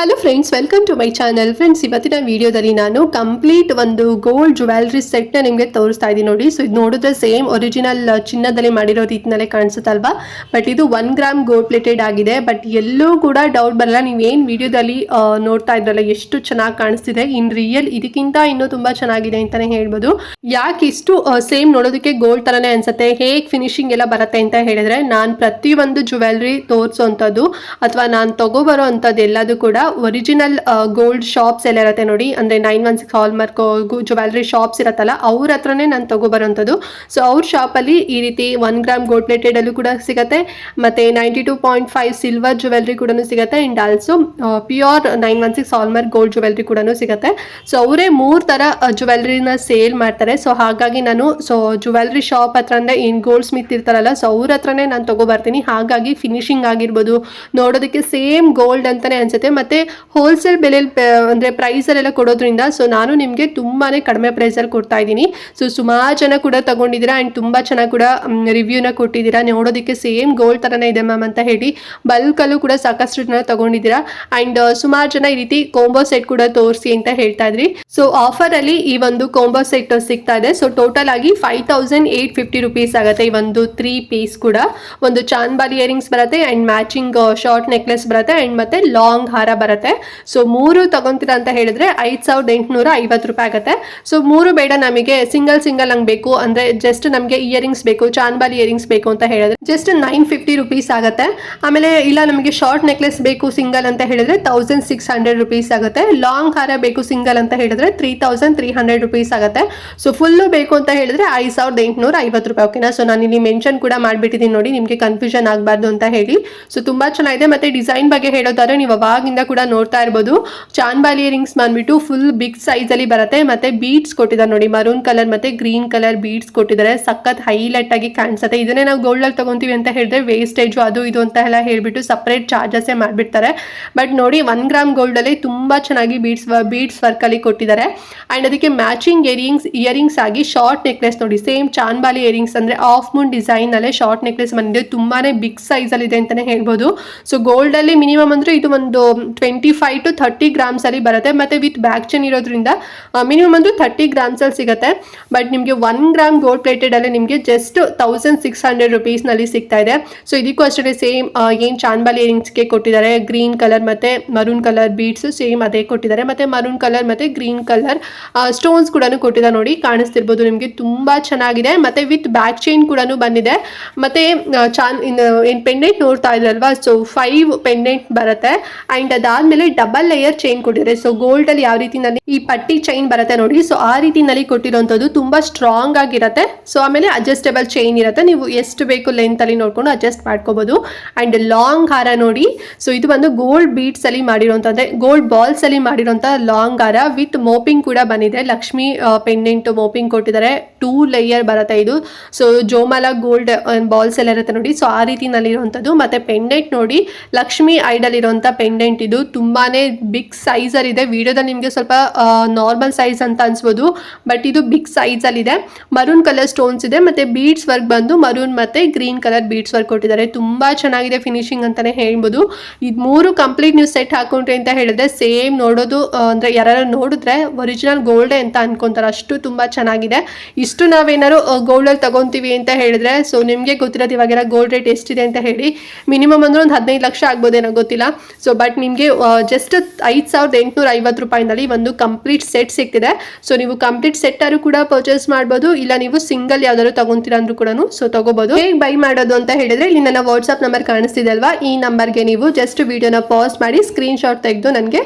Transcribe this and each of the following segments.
Hello friends, welcome to my channel. Friends, ಇವತ್ತಿನ ವಿಡಿಯೋದಲ್ಲಿ ನಾನು ಕಂಪ್ಲೀಟ್ ಒಂದು ಗೋಲ್ಡ್ ಜ್ಯುವೆಲ್ರಿ ಸೆಟ್ ನಿಮಗೆ ತೋರಿಸ್ತಾ ಇದ್ದೀನಿ ನೋಡಿ. ಸೊ ಇದು ನೋಡಿದ್ರೆ ಸೇಮ್ ಒರಿಜಿನಲ್ ಚಿನ್ನದಲ್ಲಿ ಮಾಡಿರೋ ರೀತಿನಲ್ಲೇ ಕಾಣಿಸುತ್ತಲ್ವಾ. ಬಟ್ ಇದು 1 ಗ್ರಾಮ್ ಗೋಲ್ಡ್ ಪ್ಲೇಟೆಡ್ ಆಗಿದೆ. ಬಟ್ ಎಲ್ಲೂ ಕೂಡ ಡೌಟ್ ಬರಲ್ಲ, ನೀವೇನು ವಿಡಿಯೋದಲ್ಲಿ ನೋಡ್ತಾ ಇದ್ರಲ್ಲ ಎಷ್ಟು ಚೆನ್ನಾಗಿ ಕಾಣಿಸ್ತಿದೆ, ಇನ್ ರಿಯಲ್ ಇದಕ್ಕಿಂತ ಇನ್ನೂ ತುಂಬಾ ಚೆನ್ನಾಗಿದೆ ಅಂತಾನೆ ಹೇಳ್ಬೋದು. ಯಾಕೆ ಇಷ್ಟು ಸೇಮ್ ನೋಡೋದಕ್ಕೆ ಗೋಲ್ಡ್ ತರನೇ ಅನ್ಸುತ್ತೆ, ಹೇಗೆ ಫಿನಿಶಿಂಗ್ ಎಲ್ಲ ಬರುತ್ತೆ ಅಂತ ಹೇಳಿದ್ರೆ, ನಾನು ಪ್ರತಿಯೊಂದು ಜ್ಯುವೆಲ್ರಿ ತೋರಿಸೋಂಥದ್ದು ಅಥವಾ ನಾನು ತಗೋಬರೋ ಅಂಥದ್ದು ಎಲ್ಲದೂ ಕೂಡ ಒರಿಜಿನಲ್ ಗೋಲ್ಡ್ ಶಾಪ್ಸ್ ಎಲ್ಲ ಇರುತ್ತೆ ನೋಡಿ, ಅಂದರೆ 916 ಹಾಲ್ಮಾರ್ಕ್ ಜ್ಯುವೆಲ್ರಿ ಶಾಪ್ಸ್ ಇರುತ್ತಲ್ಲ, ಅವ್ರ ಹತ್ರನೇ ನಾನು ತಗೋಬರೋಂಥದ್ದು. ಸೊ ಅವ್ರ ಶಾಪಲ್ಲಿ ಈ ರೀತಿ 1 ಗ್ರಾಮ್ ಗೋಲ್ಡ್ ಪ್ಲೇಟೆಡ್ ಅಲ್ಲೂ ಕೂಡ ಸಿಗುತ್ತೆ, ಮತ್ತು 92.5 ಸಿಲ್ವರ್ ಜ್ಯುವೆಲ್ರಿ ಕೂಡ ಸಿಗುತ್ತೆ, and also pure 916 hallmark gold jewellery ಕೂಡ ಸಿಗುತ್ತೆ. ಸೊ ಅವರೇ 3 ಥರ ಜ್ಯುವೆಲ್ರಿನ ಸೇಲ್ ಮಾಡ್ತಾರೆ. ಸೊ ಹಾಗಾಗಿ ನಾನು ಜ್ಯುವೆಲ್ರಿ ಶಾಪ್ ಹತ್ರ ಅಂದರೆ ಏನು ಗೋಲ್ಡ್ ಸ್ಮಿತ್ ಇರ್ತಾರಲ್ಲ, ಸೊ ಅವ್ರ ಹತ್ರನೇ ನಾನು ತಗೋಬರ್ತೀನಿ. ಹಾಗಾಗಿ ಫಿನಿಶಿಂಗ್ ಆಗಿರ್ಬೋದು ನೋಡೋದಕ್ಕೆ ಸೇಮ್ ಗೋಲ್ಡ್ ಅಂತಲೇ ಅನಿಸುತ್ತೆ. ಮತ್ತು ಹೋಲ್ಸೇಲ್ ಬೆಲೆಯಲ್ಲಿ ಅಂದರೆ ಪ್ರೈಸಲ್ಲೆಲ್ಲ ಕೊಡೋದ್ರಿಂದ ಸೊ ನಾನು ನಿಮಗೆ ತುಂಬಾ ಕಡಿಮೆ ಪ್ರೈಸಲ್ಲಿ ಕೊಡ್ತಾ ಇದ್ದೀನಿ. ಸೊ ಸುಮಾರು ಜನ ಕೂಡ ತಗೊಂಡಿದ್ದೀರಾ ಆ್ಯಂಡ್ ತುಂಬ ಚೆನ್ನಾಗಿ ಕೂಡ ರಿವ್ಯೂನ ಕೊಟ್ಟಿದ್ದೀರಾ. ನೋಡೋದಕ್ಕೆ ಸೇಮ್ ಗೋಲ್ಡ್ ಥರನೇ ಇದೆ ಮ್ಯಾಮ್ ಅಂತ ಹೇಳಿ ಬಲ್ಕಲ್ಲೂ ಕೂಡ ಸಾಕಷ್ಟು ಜನ ತಗೊಂಡಿದ್ದೀರಾ. ಆ್ಯಂಡ್ ಸುಮಾರು ಜನ ಈ ರೀತಿ ಕೋಂಬೋ ಸೆಟ್ ಕೂಡ ತೋರಿಸಿ ಅಂತ ಹೇಳ್ತಾ ಇದ್ರಿ. ಸೊ ಆಫರಲ್ಲಿ ಈ ಒಂದು ಕೋಂಬೋ ಸೆಟ್ ಸಿಗ್ತಾ ಇದೆ. ಸೊ ಟೋಟಲ್ ಆಗಿ 5850 ರುಪೀಸ್ ಆಗುತ್ತೆ ಈ ಒಂದು 3 ಪೀಸ್ ಕೂಡ. ಒಂದು ಚಾಂದ್ಬಾಲಿ ಇಯರಿಂಗ್ಸ್ ಬರುತ್ತೆ ಆ್ಯಂಡ್ ಮ್ಯಾಚಿಂಗ್ ಶಾರ್ಟ್ ನೆಕ್ಲೆಸ್ ಬರುತ್ತೆ ಆ್ಯಂಡ್ ಮತ್ತೆ ಲಾಂಗ್ ಹಾರ ಬರುತ್ತೆ. ಸೊ 3 ತಗೊಂತೀರಾ ಅಂತ ಹೇಳಿದ್ರೆ 5850 ರೂಪಾಯಿ ಆಗುತ್ತೆ. ಸೊ 3 ಬೇಡ, ನಮಗೆ ಸಿಂಗಲ್ ಹಂಗೆ ಬೇಕು ಅಂದರೆ ಜಸ್ಟ್ ನಮಗೆ ಇಯರಿಂಗ್ಸ್ ಬೇಕು, ಚಾಂದ್ಬಾಲಿ ಇಯರಿಂಗ್ಸ್ ಬೇಕು ಅಂತ ಹೇಳಿದ್ರೆ ಜಸ್ಟ್ 950 ರುಪೀಸ್ ಆಗುತ್ತೆ. ಆಮೇಲೆ ಇಲ್ಲ ನಮಗೆ ಶಾರ್ಟ್ ನೆಕ್ಲೆಸ್ ಬೇಕು ಸಿಂಗಲ್ ಅಂತ ಹೇಳಿದ್ರೆ 1600 ರುಪೀಸ್ ಆಗುತ್ತೆ. ಲಾಂಗ್ ಹಾರ ಬೇಕು ಸಿಂಗಲ್ ಅಂತ ಹೇಳಿದ್ರೆ 3300 ರುಪೀಸ್ ಆಗುತ್ತೆ. ಸೊ ಫುಲ್ಲು ಬೇಕು ಅಂತ ಹೇಳಿದ್ರೆ 5850 ರೂಪಾಯಿ. ಓಕೆನಾ. ಸೊ ನಾನು ಇಲ್ಲಿ ಮೆನ್ಷನ್ ಕೂಡ ಮಾಡಿಬಿಟ್ಟಿದ್ದೀನಿ ನೋಡಿ, ನಿಮಗೆ ಕನ್ಫ್ಯೂಷನ್ ಆಗಬಾರ್ದು ಅಂತ ಹೇಳಿ. ಸೊ ತುಂಬಾ ಚೆನ್ನಾಗಿದೆ. ಮತ್ತೆ ಡಿಸೈನ್ ಬಗ್ಗೆ ಹೇಳೋದಾದ್ರೆ ನೀವು ಅವಾಗಿಂದ ಕೂಡ ನೋಡ್ತಾ ಇರ್ಬೋದು, ಚಾಂದ್ಬಾಲಿ ಇಯರಿಂಗ್ಸ್ ಬಂದ್ಬಿಟ್ಟು ಫುಲ್ ಬಿಗ್ ಸೈಜ್ ಅಲ್ಲಿ ಬರುತ್ತೆ. ಮತ್ತೆ ಬೀಡ್ಸ್ ಕೊಟ್ಟಿದ್ದಾರೆ ನೋಡಿ, ಮರೂನ್ ಕಲರ್ ಮತ್ತೆ ಗ್ರೀನ್ ಕಲರ್ ಬೀಡ್ಸ್ ಕೊಟ್ಟಿದ್ದಾರೆ, ಸಖತ್ ಹೈಲೈಟ್ ಆಗಿ ಕಾಣಿಸುತ್ತೆ. ಇದನ್ನೇ ನಾವು ಗೋಲ್ಡ್ ಅಲ್ಲಿ ತಗೊಂತೀವಿ ಅಂತ ಹೇಳಿದ್ರೆ ವೇಸ್ಟೇಜ್ ಅದು ಇದು ಅಂತ ಎಲ್ಲ ಹೇಳ್ಬಿಟ್ಟು ಸಪರೇಟ್ ಚಾರ್ಜಸ್ ಮಾಡ್ಬಿಡ್ತಾರೆ. ಬಟ್ ನೋಡಿ 1 ಗ್ರಾಮ್ ಗೋಲ್ಡ್ ಅಲ್ಲಿ ತುಂಬಾ ಚೆನ್ನಾಗಿ ಬೀಡ್ಸ್ ವರ್ಕ್ ಅಲ್ಲಿ ಕೊಟ್ಟಿದ್ದಾರೆ. ಅಂಡ್ ಅದಕ್ಕೆ ಮ್ಯಾಚಿಂಗ್ ಇಯರಿಂಗ್ಸ್ ಆಗಿ ಶಾರ್ಟ್ ನೆಕ್ಲೆಸ್ ನೋಡಿ, ಸೇಮ್ ಚಾಂದ್ಬಾಲಿ ಇಯರಿಂಗ್ಸ್ ಅಂದ್ರೆ ಆಫ್ ಮೂನ್ ಡಿಸೈನ್ ಅಲ್ಲೇ ಶಾರ್ಟ್ ನೆಕ್ಲೆಸ್ ಬಂದಿದೆ. ತುಂಬಾನೇ ಬಿಗ್ ಸೈಜ್ ಅಲ್ಲಿ ಇದೆ ಅಂತಾನೆ ಹೇಳ್ಬೋದು. ಸೊ ಗೋಲ್ಡ್ ಅಲ್ಲಿ ಮಿನಿಮಮ್ ಅಂದ್ರೆ ಇದು ಒಂದು 25 to 30 ಗ್ರಾಮ್ಸ್ ಅಲ್ಲಿ ಬರುತ್ತೆ. ಮತ್ತೆ ವಿತ್ ಬ್ಯಾಕ್ ಚೈನ್ ಇರೋದ್ರಿಂದ ಮಿನಿಮಮ್ ಒಂದು 30 ಗ್ರಾಮ್ಸ್ ಅಲ್ಲಿ ಸಿಗುತ್ತೆ. ಬಟ್ ನಿಮಗೆ 1 ಗ್ರಾಮ್ ಗೋಲ್ಡ್ ಪ್ಲೇಟೆಡ್ ಅಲ್ಲಿ ನಿಮಗೆ ಜಸ್ಟ್ 1600 ರುಪೀಸ್ ನಲ್ಲಿ ಸಿಗ್ತಾ ಇದೆ. ಸೊ ಇದಕ್ಕೂ ಅಷ್ಟೇ ಸೇಮ್ ಏನ್ ಚಾಂದ್ಬಾಲಿ ಇಯರಿಂಗ್ಸ್ಗೆ ಕೊಟ್ಟಿದ್ದಾರೆ, ಗ್ರೀನ್ ಕಲರ್ ಮತ್ತೆ ಮರೂನ್ ಕಲರ್ ಬೀಡ್ಸ್ ಸೇಮ್ ಅದೇ ಕೊಟ್ಟಿದ್ದಾರೆ. ಮತ್ತೆ ಮರೂನ್ ಕಲರ್ ಮತ್ತೆ ಗ್ರೀನ್ ಕಲರ್ ಸ್ಟೋನ್ಸ್ ಕೂಡ ಕೊಟ್ಟಿದ್ದಾರೆ ನೋಡಿ, ಕಾಣಿಸ್ತಿರ್ಬೋದು ನಿಮಗೆ. ತುಂಬಾ ಚೆನ್ನಾಗಿದೆ. ಮತ್ತೆ ವಿತ್ ಬ್ಯಾಕ್ ಚೈನ್ ಕೂಡ ಬಂದಿದೆ. ಮತ್ತೆ ಏನ್ ಪೆಂಡೆಂಟ್ ನೋಡ್ತಾ ಇದ್ರಲ್ವಾ, ಸೊ 5 ಪೆಂಡೆಂಟ್ ಬರುತ್ತೆ. ಅಂಡ್ ಅದಾದ್ಮೇಲೆ ಡಬಲ್ ಲೇಯರ್ ಚೈನ್ ಕೊಟ್ಟಿದ್ದಾರೆ. ಸೊ ಗೋಲ್ಡ್ ಅಲ್ಲಿ ಯಾವ ರೀತಿನಲ್ಲಿ ಈ ಪಟ್ಟಿ ಚೈನ್ ಬರುತ್ತೆ ನೋಡಿ, ಸೊ ಆ ರೀತಿನಲ್ಲಿ ಕೊಟ್ಟಿರೋಂಥದ್ದು ತುಂಬಾ ಸ್ಟ್ರಾಂಗ್ ಆಗಿರುತ್ತೆ. ಸೊ ಆಮೇಲೆ ಅಡ್ಜಸ್ಟೇಬಲ್ ಚೈನ್ ಇರುತ್ತೆ, ನೀವು ಎಷ್ಟು ಬೇಕು ಲೆಂತ್ ಅಲ್ಲಿ ನೋಡ್ಕೊಂಡು ಅಡ್ಜಸ್ಟ್ ಮಾಡ್ಕೋಬಹುದು. ಅಂಡ್ ಲಾಂಗ್ ಹಾರ ನೋಡಿ, ಸೊ ಇದು ಬಂದು ಗೋಲ್ಡ್ ಬೀಡ್ಸ್ ಅಲ್ಲಿ ಮಾಡಿರೋಂಥದ್ದೇ, ಗೋಲ್ಡ್ ಬಾಲ್ಸ್ ಅಲ್ಲಿ ಮಾಡಿರೋಂಥ ಲಾಂಗ್ ಹಾರ ವಿತ್ ಮೋಪಿಂಗ್ ಕೂಡ ಬಂದಿದೆ. ಲಕ್ಷ್ಮಿ ಪೆಂಡೆಂಟ್ ಮೋಪಿಂಗ್ ಕೊಟ್ಟಿದ್ದಾರೆ, 2 ಲೇಯರ್ ಬರುತ್ತೆ ಇದು. ಸೊ ಜೋಮಾಲ ಗೋಲ್ಡ್ ಬಾಲ್ಸ್ ಎಲ್ಲ ಇರುತ್ತೆ ನೋಡಿ, ಸೊ ಆ ರೀತಿನಲ್ಲಿ ಇರುವಂಥದ್ದು. ಮತ್ತೆ ಪೆಂಡೆಂಟ್ ನೋಡಿ, ಲಕ್ಷ್ಮಿ ಐಡಲ್ ಇರುವಂತ ಪೆಂಡೆಂಟ್, ಇದು ತುಂಬಾನೇ ಬಿಗ್ ಸೈಜ್ ಅಲ್ಲಿ ಇದೆ. ವಿಡಿಯೋದಲ್ಲಿ ನಿಮಗೆ ಸ್ವಲ್ಪ ನಾರ್ಮಲ್ ಸೈಜ್ ಅಂತ ಅನ್ಸ್ಬೋದು, ಬಟ್ ಇದು ಬಿಗ್ ಸೈಜ್ ಅಲ್ಲಿ ಇದೆ. ಮರೂನ್ ಕಲರ್ ಸ್ಟೋನ್ಸ್ ಇದೆ, ಮತ್ತೆ ಬೀಡ್ಸ್ ವರ್ಕ್ ಬಂದು ಮರೂನ್ ಮತ್ತೆ ಗ್ರೀನ್ ಕಲರ್ ಬೀಡ್ಸ್ ವರ್ಕ್ ಕೊಟ್ಟಿದ್ದಾರೆ. ತುಂಬಾ ಚೆನ್ನಾಗಿದೆ ಫಿನಿಶಿಂಗ್ ಅಂತಾನೆ ಹೇಳ್ಬೋದು. ಇದು 3 ಕಂಪ್ಲೀಟ್ ನೀವು ಸೆಟ್ ಹಾಕೊಂಡ್ರಿ ಅಂತ ಹೇಳಿದ್ರೆ ಸೇಮ್ ನೋಡೋದು ಅಂದ್ರೆ ಯಾರು ನೋಡಿದ್ರೆ ಒರಿಜಿನಲ್ ಗೋಲ್ಡ್ ಅಂತ ಅನ್ಕೊಂತಾರೆ, ಅಷ್ಟು ತುಂಬಾ ಚೆನ್ನಾಗಿದೆ. ಇಷ್ಟು ನಾವೇನಾದ್ರು ಗೋಲ್ಡ್ ಅಲ್ಲಿ ತಗೊಂತೀವಿ ಅಂತ ಹೇಳಿದ್ರೆ, ಸೊ ನಿಮ್ಗೆ ಗೊತ್ತಿರೋದು ಇವಾಗೆಲ್ಲ ಗೋಲ್ಡ್ ರೇಟ್ ಎಷ್ಟಿದೆ ಅಂತ ಹೇಳಿ, ಮಿನಿಮಮ್ ಅಂದ್ರೆ ಒಂದು 15 ಲಕ್ಷ ಆಗ್ಬೋದೇನೋ ಗೊತ್ತಿಲ್ಲ. ಸೊ ಬಟ್ ನಿಮಗೆ ಜಸ್ಟ್ 5850 ರೂಪಾಯಿನಲ್ಲಿ ಒಂದು ಕಂಪ್ಲೀಟ್ ಸೆಟ್ ಸಿಗ್ತಿದೆ. ಸೊ ನೀವು ಕಂಪ್ಲೀಟ್ ಸೆಟ್ ಆದ್ರೂ ಕೂಡ ಪರ್ಚೇಸ್ ಮಾಡ್ಬೋದು, ಇಲ್ಲ ನೀವು ಸಿಂಗಲ್ ಯಾವ್ದಾದ್ರು ತಗೊಂತೀರಾ ಅಂದ್ರೂ ಕೂಡ ಸೊ ತಗೋಬಹುದು. ಹೇಗೆ ಬೈ ಮಾಡೋದು ಅಂತ ಹೇಳಿದ್ರೆ, ಇಲ್ಲಿ ನನ್ನ ವಾಟ್ಸ್ಆಪ್ ನಂಬರ್ ಕಾಣಿಸ್ತಿದೆ ಅಲ್ವಾ, ಈ ನಂಬರ್ಗೆ ನೀವು ಜಸ್ಟ್ ವಿಡಿಯೋನ ಪಾಸ್ ಮಾಡಿ ಸ್ಕ್ರೀನ್ ಶಾಟ್ ತೆಗೆದು ನನಗೆ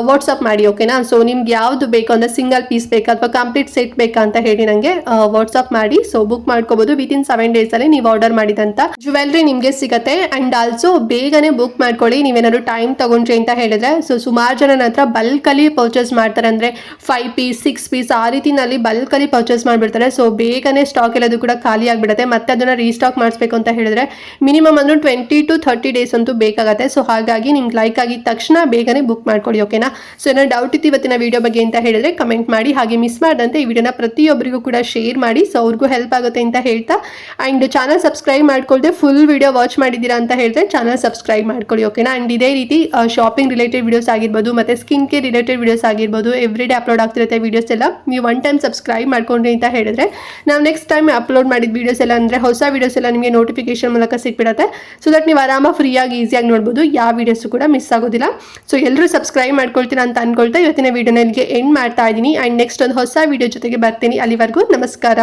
ವಾಟ್ಸ್ಆಪ್ ಮಾಡಿ. ಓಕೆನಾ. ಸೊ ನಿಮ್ಗೆ ಯಾವ್ದು ಬೇಕು ಅಂದ್ರೆ ಸಿಂಗಲ್ ಪೀಸ್ ಬೇಕಾ ಅಥವಾ ಕಂಪ್ಲೀಟ್ ಸೆಟ್ ಬೇಕಾ ಅಂತ ಹೇಳಿ ನನಗೆ ವಾಟ್ಸ್ಆಪ್ ಮಾಡಿ. ಸೊ ಬುಕ್ ಮಾಡ್ಕೋಬಹುದು. ವಿತಿನ್ 7 ಡೇಸ್ ಅಲ್ಲಿ ನೀವು ಆರ್ಡರ್ ಮಾಡಿದಂತ ಜ್ಯುವೆಲ್ರಿ ನಿಮ್ಗೆ ಸಿಗುತ್ತೆ. ಅಂಡ್ ಆಲ್ಸೋ ಬೇಗನೆ ಬುಕ್ ಮಾಡ್ಕೊಳ್ಳಿ, ನೀವೇನಾದ್ರು ಟೈಮ್ ತಗೊಂಡ್ರಿ ಅಂತ ಹೇಳಿದ್ರೆ. ಸೊ ಸುಮಾರು ಜನ ಹತ್ರ ಬಲ್ಕ್ ಅಲ್ಲಿ ಪರ್ಚೇಸ್ ಮಾಡ್ತಾರೆ, ಅಂದ್ರೆ 5 ಪೀಸ್ 6 ಪೀಸ್ ಆ ರೀತಿನಲ್ಲಿ ಬಲ್ಕ್ ಅಲ್ಲಿ ಪರ್ಚೇಸ್ ಮಾಡ್ಬಿಡ್ತಾರೆ. ಸೊ ಬೇಗ ಬೇಗನೆ ಸ್ಟಾಕ್ ಎಲ್ಲದು ಕೂಡ ಖಾಲಿ ಆಗಿಬಿಡುತ್ತೆ. ಮತ್ತೆ ಅದನ್ನು ರೀಸ್ಟಾಕ್ ಮಾಡಿಸ್ಬೇಕು ಅಂತ ಹೇಳಿದ್ರೆ ಮಿನಿಮಮ್ ಅಂದ್ರೂ 20 to 30 ಡೇಸ್ ಅಂತೂ ಬೇಕಾಗುತ್ತೆ. ಸೊ ಹಾಗಾಗಿ ನಿಮ್ಗೆ ಲೈಕ್ ಆಗಿದ ತಕ್ಷಣ ಬೇಗನೆ ಬುಕ್ ಮಾಡ್ಕೊಳ್ಳಿ, ಓಕೆನಾ. ಸೊ ಏನೋ ಡೌಟ್ ಇತ್ತು ಇವತ್ತಿನ ವಿಡಿಯೋ ಬಗ್ಗೆ ಅಂತ ಹೇಳಿದ್ರೆ ಕಮೆಂಟ್ ಮಾಡಿ. ಹಾಗೆ ಮಿಸ್ ಮಾಡದಂತೆ ಈ ವಿಡಿಯೋನ ಪ್ರತಿಯೊಬ್ಬರಿಗೂ ಕೂಡ ಶೇರ್ ಮಾಡಿ, ಸೊ ಅವ್ರಿಗೂ ಹೆಲ್ಪ್ ಆಗುತ್ತೆ ಅಂತ ಹೇಳ್ತಾ, ಆ್ಯಂಡ್ ಚಾನಲ್ ಸಬ್ಸ್ಕ್ರೈಬ್ ಮಾಡ್ಕೊಳ್ದೆ ಫುಲ್ ವಿಡಿಯೋ ವಾಚ್ ಮಾಡಿದ್ದೀರಾ ಅಂತ ಹೇಳಿದ್ರೆ ಚಾನಲ್ ಸಬ್ಸ್ಕ್ರೈಬ್ ಮಾಡ್ಕೊಳ್ಳಿ, ಓಕೆನಾ. ಆ್ಯಂಡ್ ಇದೇ ರೀತಿ ಶಾಪಿಂಗ್ ರಿಲೇಟೆಡ್ ವಿಡಿಯೋಸ್ ಆಗಿರ್ಬೋದು, ಮತ್ತು ಸ್ಕಿನ್ ಕೇರ್ ರಿಲೇಟೆಡ್ ವಿಡಿಯೋಸ್ ಆಗಿರ್ಬೋದು, ಎವ್ರಿ ಡೇ ಅಪ್ಲೋಡ್ ಆಗ್ತಿರುತ್ತೆ ವಿಡಿಯೋಸ್ ಎಲ್ಲ. ನೀವು ಒನ್ ಟೈಮ್ ಸಬ್ಸ್ಕ್ರೈಬ್ ಮಾಡ್ಕೊಂಡ್ರಿ ಅಂತ ಹೇಳಿದ್ರೆ ನಾವು ನೆಕ್ಸ್ಟ್ ಟೈಮ್ ಅಪ್ಲೋಡ್ ಮಾಡಿದ ವಿಡಿಯೋಸ್ ಎಲ್ಲ ಅಂದರೆ ಹೊಸ ವಿಡಿಯೋಸ್ ಎಲ್ಲ ನಿಮಗೆ ನೋಟಿಫಿಕೇಶನ್ ಮೂಲಕ ಸಿಕ್ಬಿಡುತ್ತೆ. ಸೊ ದಟ್ ನೀವು ಆರಾಮ ಫ್ರೀಯಾಗಿ ಈಸಿಯಾಗಿ ನೋಡ್ಬೋದು, ಯಾವ ವಿಡಿಯೋಸು ಕೂಡ ಮಿಸ್ ಆಗೋದಿಲ್ಲ. ಸೊ ಎಲ್ಲರೂ ಸಬ್ಸ್ಕ್ರೈಬ್ ಮಾಡ್ಕೊಳ್ತೀರಾ ಅಂತ ಅನ್ಕೊಳ್ತಾ ಇವತ್ತಿನ ವಿಡಿಯೋನ ಇಲ್ಲಿಗೆ ಎಂಡ್ ಮಾಡ್ತಾ ಇದ್ದೀನಿ. ಆ್ಯಂಡ್ ನೆಕ್ಸ್ಟ್ ಒಂದು ಹೊಸ ವಿಡಿಯೋ ಜೊತೆಗೆ ಬರ್ತೀನಿ. ಅಲ್ಲಿವರೆಗೂ ನಮಸ್ಕಾರ.